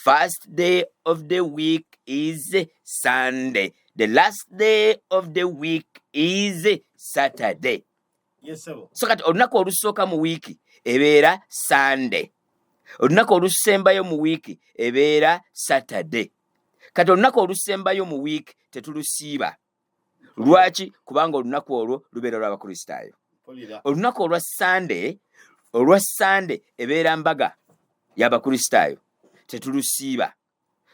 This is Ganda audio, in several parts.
first day of the week is Sunday. The last day of the week is Saturday. Yes, sir. So kati olunaku olusooka mu wiiki ebeera Sunday. Olunaku olusembayo mu wiiki ebeera Saturday. Kati olunaku olusembayo mu wiiki tetulusiiba. Lwaki? Kubanga olunaku olwo lubeera lw'Abakristaayo. Olunaku olwa Sunday ebeera mbaga y'Abakristaayo. Tetulusiiba.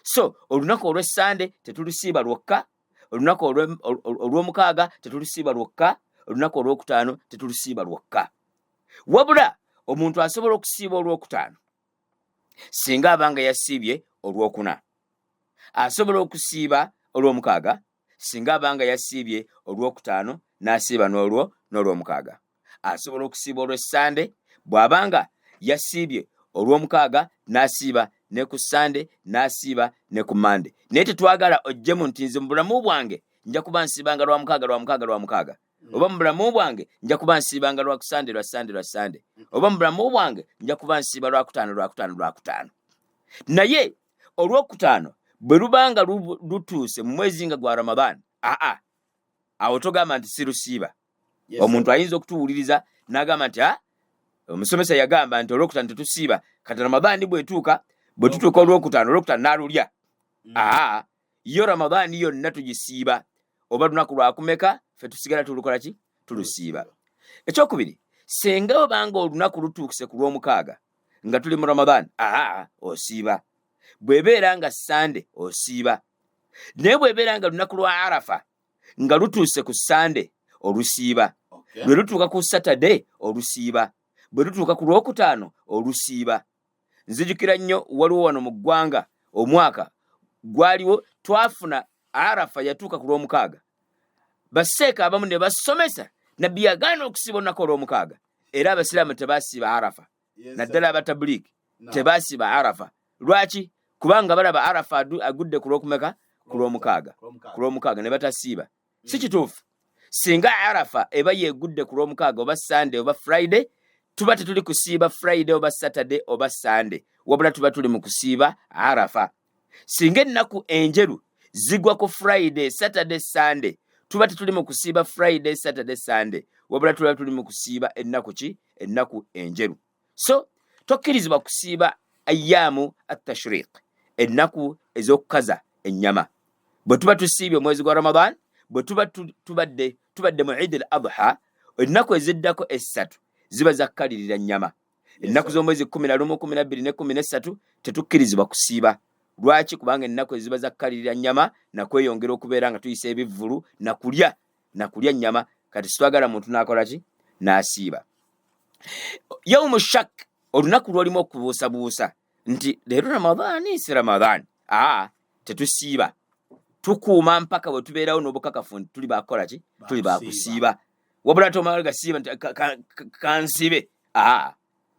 So olunaku olwa Sunday tetulusiiba lwokka, olunaku olw'omukaaga tetulusiiba lwokka, olunaku olw'okutaano tetulusiiba lwokka. Wabula omuntu asobola okusiiba olw'okutaano singa abanga yasiibye olw'okuna. Asobola okusiiba olw'omukaaga singa abanga yasiibye olw'okutaano n'asiiba n'olw'omukaaga. Asobola okusiiba olw'Essande bw'abanga yasiibye olw'omukaaga n'asiiba ne ku Sunday n'asiiba ne ku Monday. Naye tetwagala ojjemu nti nze mu bulamu bwange nja kuba nsiibanga lwa mukaaga. Oba mu bulamu bwange nja kuba nsiibanga lwa Sunday. Oba mu bulamu bwange nja kuba nsiiba lwa kutaano. Naye olw'okutaano bwe lubanga lutuuse mu mwezi nga gwa Ramadan, awo togamba nti sirusiiba. Omuntu ayinza okutuwuliriza n'agamba nti omusomesa yagamba nti olw'okutaano tetusiiba, kati Ramadan bwe tutuuka olw'okutaano n'alulya. Yo Ramadan yonna tugisiiba. Oba lunaku lwakumeka ffe tusigala tulukola ki? Tulusiiba. Ekyokubiri, senga obanga olunaku lutuukise ku lw'omukaaga nga tuli mu Ramadan, osiiba. Bw'ebeera nga Sunday osiiba. Naye bw'ebeera nga lunaku lwa Arafa nga lutuuse ku Sunday olusiiba. Bwe lutuuka ku Saturday olusiiba. Bwe lutuuka ku lwokutaano olusiiba. Nzijukira nnyo waliwo wano mu ggwanga omwaka gwaliwo twafuna Arafa yatuuka ku lw'omukaaga. Baseeka abamu ne basomesa nabbi yagaana okusiiba olunaku olw'omukaaga. Era Abasiraamu tebaasiiba Arafa. Naddala Abatabuliiki tebaasiiba Arafa. Lwaki? Kubanga balaba Arafa agudde ku lw'okumeka? Ku lw'omukaaga ne batasiiba. Si kituufu. Singa Arafa eba yeegudde ku lw'omukaaga oba Sunday oba Friday, tuba tetuli kusiiba Friday oba Saturday oba Sunday. Wabula tuba tuli mu kusiiba Arafa. Singa ennaku enjeru zigwa ku Friday, Saturday, Sunday, tuba tetuli mu kusiiba Friday, Saturday, Sunday. Wabula tuba tuli mu kusiiba ennaku ki? Ennaku enjeru. So tokkirizibwa kusiiba ayyaamu at-tashriq, ennaku ez'okukaza ennyama. Bwe tuba tusiibye omwezi gwa Ramadan, bwe tuba tubadde mu Eid al-Adha, ennaku eziddako essatu ziba zakkalirira nnyama. Ennaku z'omwezi 11, 12 ne 13 tetukkirizibwa kusiiba. Lwaki? Kubanga ennaku eziba zakkalirira nnyama nakweyongera okubeera nga tuyisa ebivvulu nakulya nnyama. Kati sitwagala muntu n'akola ki? N'asiiba. Yawmu shak, olunaku lw'olimu okubuusabuusa nti leero Ramadani si Ramadani. Tetusiiba. Tukuuma mpaka bwe tubeerawo n'obukakafu nti tuli baakola ki? Tuli baakusiiba. Wabula tomala gasiiba nti kansibe.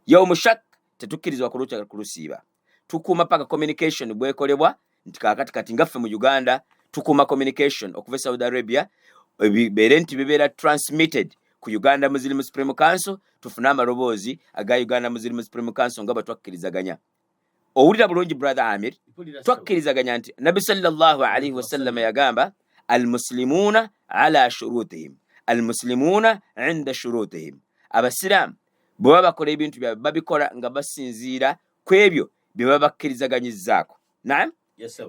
Yawmu shak tetukkirizibwa kulusiiba. Tukuuma paka communication bwekolebwa nti kati ngaffe mu Uganda tukuuma communication okuva Saudi Arabia bibeere nti bibeera transmitted ku Uganda Muslim Supreme Council, tufune amaloboozi aga Uganda Muslim Supreme Council nga batwakkirizaganya. Owulira bulungi brother Amir, twakkirizaganya nti Nabi sallallahu alaihi wasallam yagamba al-muslimuna ala shurutihim, al-muslimuna inda shurutihim. Abasiraamu bwe baba bakola ebintu byabwe babikola nga basinziira ku ebyo bye baba bakkirizaganyizzaako. Naam?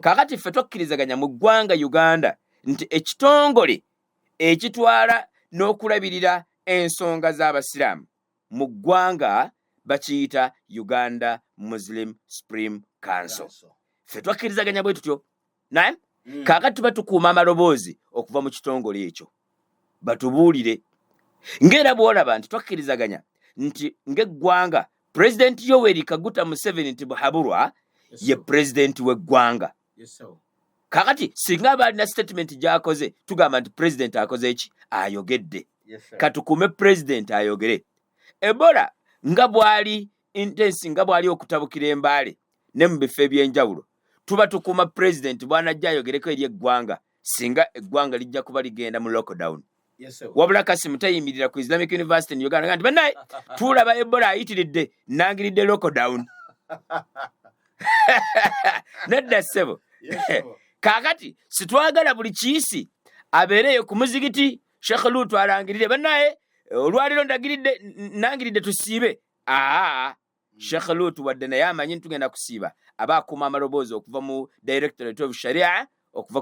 Kakati ffe twakkirizaganya mu ggwanga Uganda nti ekitongole ekitwala n'okulabirira ensonga z'Abasiraamu mu ggwanga bakiyita Uganda Muslim Supreme Council. Ffe twakkirizaganya bwe tutyo. Naam? Kakati tuba tukuuma amaloboozi okuva mu kitongole ekyo. Batubuulire. Ng'era bw'olaba nti twakkirizaganya nti ng'eggwanga President Yoweri Kaguta Museveni nti Buhaburwa ye president w'eggwanga. Kakati singa abalina statement gy'akoze tugamba nti president akoze eki? Ayogedde. Katukume president ayogere. Ebola nga bwali intense nga bwali okutabukira embaale ne mu bifo eby'enjawulo, tuba tukuuma president bw'anajja ayogereko eri eggwanga singa eggwanga lijja kuba ligenda mu lockdown. Wabula Kasimu tayimirira ku Islamic University in Uganda nti bannaye tulaba Ebola ayitiridde nangiridde lockdown. nedda ssebo kaakati sitwagala buli kiisi abeereyo ku muzigiti Sheikh Lutu alangirire bannaye olwaliro nangiridde tusiibe Sheikh Lutu wadde naye amanyi ntugenda kusiiba aba akuuma amaloboozi okuva mu Directorate of Sharia okuva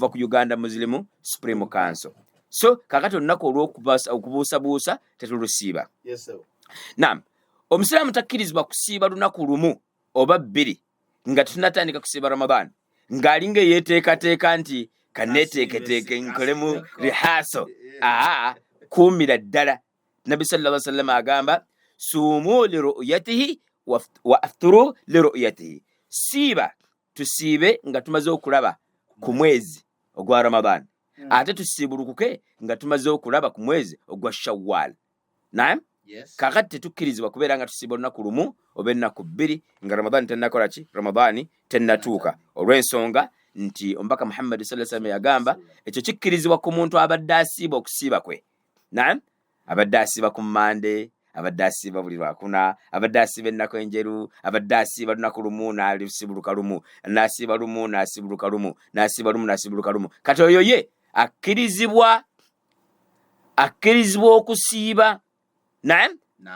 ku Uganda Muslim Supreme Council. So kakati olunaku olw'okubuusabuusa tetulusiiba. Naam, omusiraamu takkirizibwa kusiiba lunaku lumu oba bbiri nga tunatandika kusiiba Ramadan ng'alinga yeeteekateeka nti kanneeteeketeeke nkolemu rihaso. Kuumira ddala. Nabbi sallallahu alaihi wasallam agamba suumu liru'yatihi wa afturu liru'yatihi. Siiba tusiibe nga tumaze okulaba ku mwezi ogwa Ramadan. Ate tusiibulukuke nga tumaze okulaba ku mwezi ogwa Shawwal. Naam? Kakati tetukkirizibwa kubeera nga tusiiba olunaku lumu oba ennaku bbiri nga Ramadan tennakola ki? Ramadani tennatuuka. Olw'ensonga nti omubaka Muhammad sallallahu alaihi wasallam yagamba ekyo kikkirizibwa ku muntu abadde asiiba okusiiba kwe. Naam? Abadde asiiba ku Mande, abadde asiiba buli Lwakuna, abadde asiiba ennaku enjeru, abadde asiiba lunaku lumu n'alisibuluka lumu, n'asiiba lumu n'asibuluka lumu, n'asiiba lumu n'asibuluka lumu. Kati oyo ye akkirizibwa okusiiba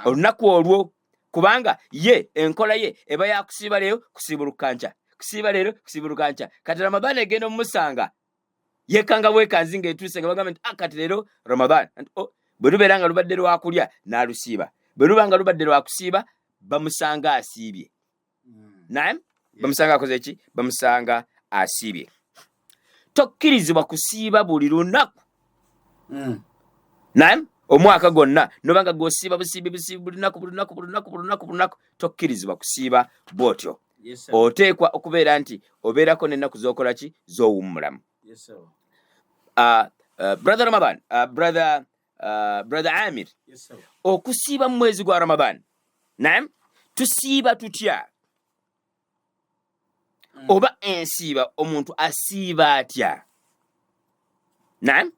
olunaku olwo kubanga ye enkola ye eba yakusiiba leero kusiibuluka nkya, kusiiba leero kusiibuluka nkya. Kati Ramadan egenda omumusanga yekanga bwekanzi ng'etuuse nga bagamba nti kati leero Ramadan. Bwe lubeera nga lubadde lwakulya n'alusiiba, bwe luba nga lubadde lwakusiiba bamusanga asiibye. Naam? Bamusanga akoze ki? Bamusanga asiibye. Tokkirizibwa kusiiba buli lunaku. Naam? Omwaka gwonna nobanga gwosiiba busiibi buli lunaku tokkirizibwa kusiiba bw'otyo. Oteekwa okubeera nti obeerako n'ennaku z'okola ki? Z'owummulamu. Brother Ramadan, brother Amir, okusiiba mu mwezi gwa Ramadan, naam, tusiiba tutya? Oba ensiiba omuntu asiiba atya? Naam?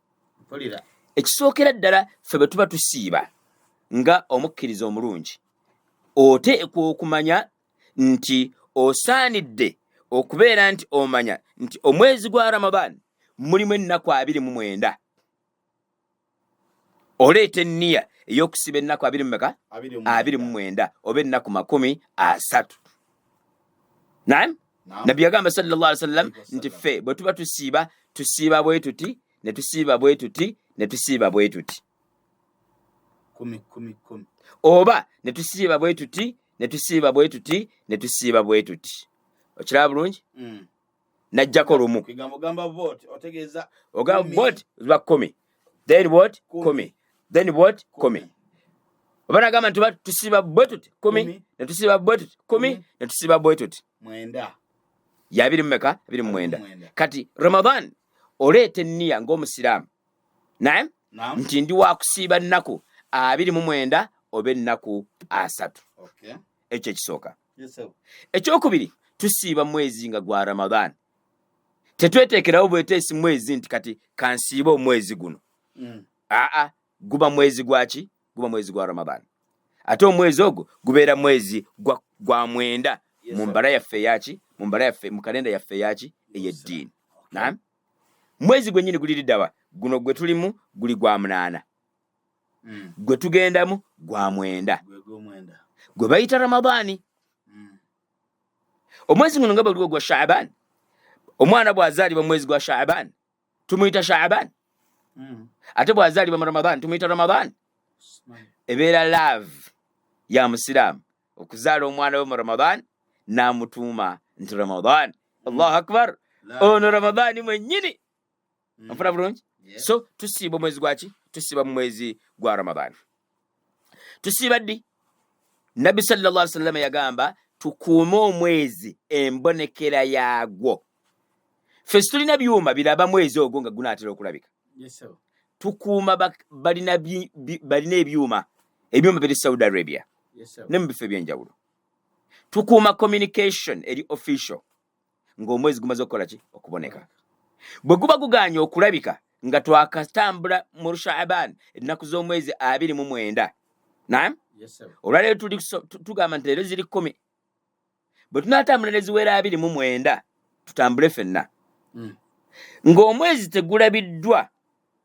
Ekisookera ddala ffe bwe tuba tusiiba nga omukkiriza omulungi oteekwa okumanya nti osaanidde okubeera nti omanya nti omwezi gwa Ramadan mulimu ennaku 29. Oleeta enniya ey'okusiiba ennaku 29 oba ennaku 30. Naam? Nabbi yagamba sallallahu alaihi wasallam nti ffe bwe tuba tusiiba bwe tuti ne tusiiba bwe tuti ne tusiiba bwe tuti. 10. Oba ne tusiiba bwe tuti ne tusiiba bwe tuti ne tusiiba bwe tuti. Okiraba bulungi? Najjako lumu. Kigamba vote otegeeza ogamba vote ziba 10. Then what? 10. Then what? 10. Oba nagamba nti tusiiba bwe tuti 10 ne tusiiba bwe tuti 10 ne tusiiba bwe tuti 9. Ya 29. Kati Ramadan oleeta enniya ng'omusiraamu. Naam? Nti ndi wa kusiiba nnaku 29 oba ennaku 3. Ekyo ekisooka. Ekyokubiri, tusiiba mwezi nga gwa Ramadan. Tetweteekerawo bweteesi mwezi nti kati kansiiba omwezi guno. Guba mwezi gwaki? Guba mwezi gwa Ramadan. Ate omwezi ogwo gubeera mwezi gwa 9 mu mbala yaffe yaki? Mu kalenda yaffe yaki? Ey'eddiini. Naam? Mwezi gwennyini guliriddawa? Guno gwe tulimu guli gwa 8. Gwe tugendamu gwa 9. Gwe bayita Ramadani. Omwezi guno nga bwe gwa Shaaban. Omwana bw'azaalibwa mwezi gwa Shaaban tumuyita Shaaban. Ate bw'azaalibwa mu Ramadan tumuyita Ramadan. Ebeera love ya musiraamu okuzaala omwana we mu Ramadan n'amutuuma nti Ramadan. Allahu akbar. Ono Ramadani mwennyini. Mpona bulungi? So tusiiba mwezi gwaki? Tusiiba mu mwezi gwa Ramadan. Tusiiba ddi? Nabbi sallallahu alaihi wasallam yagamba tukuume omwezi embonekera yaagwo. Ffe tulina byuma biraba mwezi ogwo nga gunaatera okulabika. Tukuuma balina ebyuma biri Saudi Arabia ne mu bifo ebyenjawulo. Tukuuma communication eri official ng'omwezi gumaze okukola ki? Okuboneka. Bwe guba guganye okulabika nga twakatambula mu Shaaban ennaku z'omwezi 29. Naam? Olwaleero tugamba nti leero ziri 10. bwe tunaatambula ne ziwera 29 tutambule ffenna Mm. ng'omwezi tegulabiddwa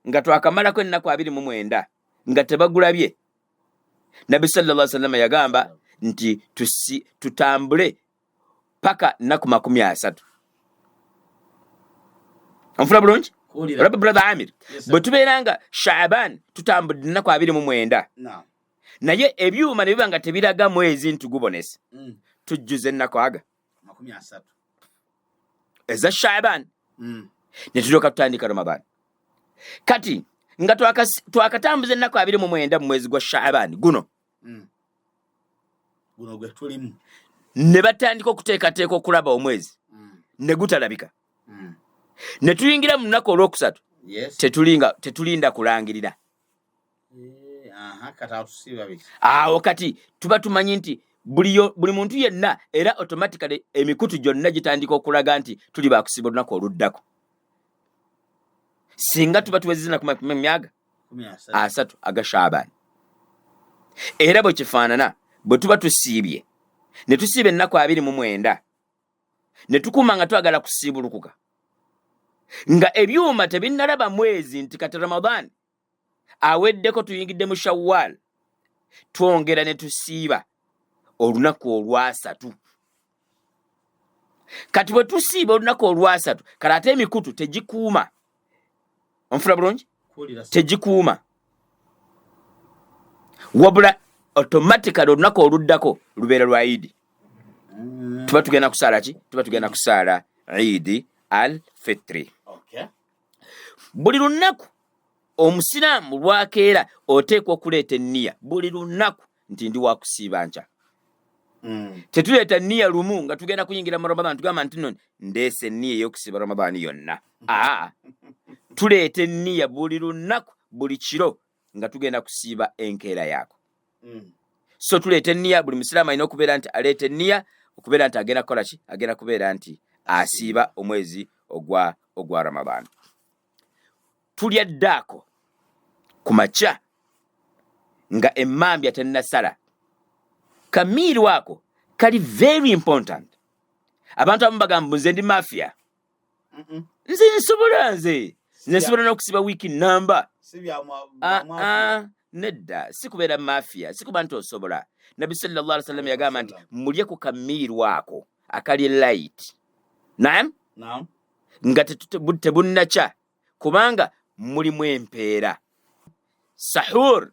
nga twakamalako ennaku 29 nga tebagulabye. Nabbi sallallahu alaihi wasallam yagamba nti tutambule paka nnaku 30. Onfuna bulungi? Kuwulira. Rabbi brother Amir. Yes, sir. Bwe tubeera nga Shaaban tutambudde ennaku 29 Naam. naye ebyuma ne biba nga tebiraga mwezi ntugubonese, Mm. tujjuza ennaku aga 30. eza Shaaban Mm. ne tulyoka tutandika Ramadan. Kati nga twakatambuza ennaku 29 mu mwezi gwa Shaaban guno, Mm. Guno gwe tulimu. ne batandika okuteekateeka okulaba omwezi Mm. ne gutalabika, Mm. ne tuyingira mu lunaku olwokusatu Yes. tetulinda kulangirira. Aha, kata tusiba biki. Awo kati tuba tumanyi nti buli muntu yenna era automatically emikutu gyonna gitandika okulaga nti tuli bakusiba olunaku oluddako. Singa tuba tuwezezena ku myaka 30 aga Shaaban. Era bwe kifaanana bwe tuba tusiibye ne tusiiba ennaku 29 ne tukuma nga twagala kusiibulukuka nga ebyuma tebinnalaba mwezi nti kati Ramadan aweddeko tuyingidde mu Shawwal, twongera ne tusiiba olunaku olwasatu. Kati bwe tusiiba olunaku olwasatu kale ate emikutu tegikuuma. Onfuna bulungi? Kuwulira. Tegikuuma. Wabula automatically olunaku oluddako lubeera lwa Eid. Mm. Tuba tugenda kusaala ki? Tuba tugenda kusaala Eid al-Fitri. Okay. Buli lunaku omusiraamu lwakeera oteekwa okuleeta enniya buli lunaku nti ndi wakusiiba nkya. Mm. Tetuleeta nniya lumu nga tugenda kuyingira mu Ramadan tugamba nti nno ndeese enniya ey'okusiiba Ramadan yonna. Tuleeta enniya buli lunaku buli kiro nga tugenda kusiiba enkeera yaako. Mm. So tuleeta enniya, buli musiraamu alina okubeera nti aleeta enniya okubeera nti agenda kukola ki? Agenda kubeera nti asiiba omwezi ogwa Ramadan. Tulya ddaako ku makya nga emmambya tennasala. Kamiiri waako kali very important. Abantu abamu bagamba nze ndi mafia. Mm-mm. Nze nsobola n'okusiba wiiki namba. Si bya mwa. Nedda, si kubeera mafia, si kuba nti osobola. Nabbi sallallahu alaihi wasallam yagamba nti mulye ku kamiiri waako akali light. Naam? Naam. Nga tebunnakya kubanga mulimu empeera. Sahur.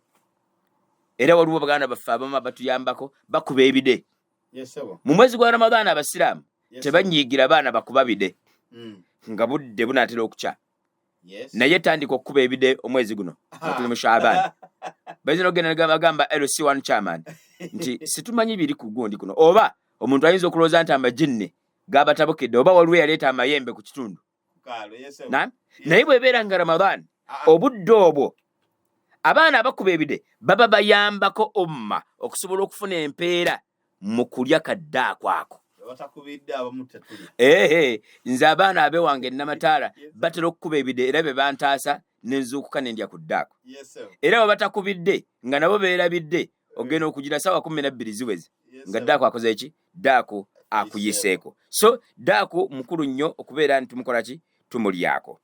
Era waliwo baganda baffe abamu batuyambako bakuba ebide. Yes, sir. Mu mwezi gwa Ramadan abasiraamu Yes, tebanyiigira baana bakuba bide Mm. nga budde bunaatera okukya. Yes. Naye tandika okukuba ebide omwezi guno nga tuli mu Shaaban. Bayinza n'okugenda bagamba LC1 chairman nti situmanyi biri ku gundi kuno, oba omuntu ayinza okulowooza nti amajinne gabatabukedde oba waliwo yaleeta amayembe ku kitundu. Kalo, yes, sir. Naam? Naye bw'ebeera nga Ramadan obudde obwo abaana abakuba ebide baba bayambako umma okusobola okufuna empeera mu kulya kaddaako ako. Batakubidde abamu tetuli. Nze abaana abewange Namataala batera okukuba ebide era be bantaasa nenzuukuka nendya ku ddaako. Yes, sir. Era bwe batakubidde nga nabo beerabidde ogenda okugira ssaawa 12 ziweze Yes, nga sir. ddaako akoze eki? Ddaako akuyiseeko. So ddaako mukulu nnyo okubeera nti tumukola ki? Tumulyako.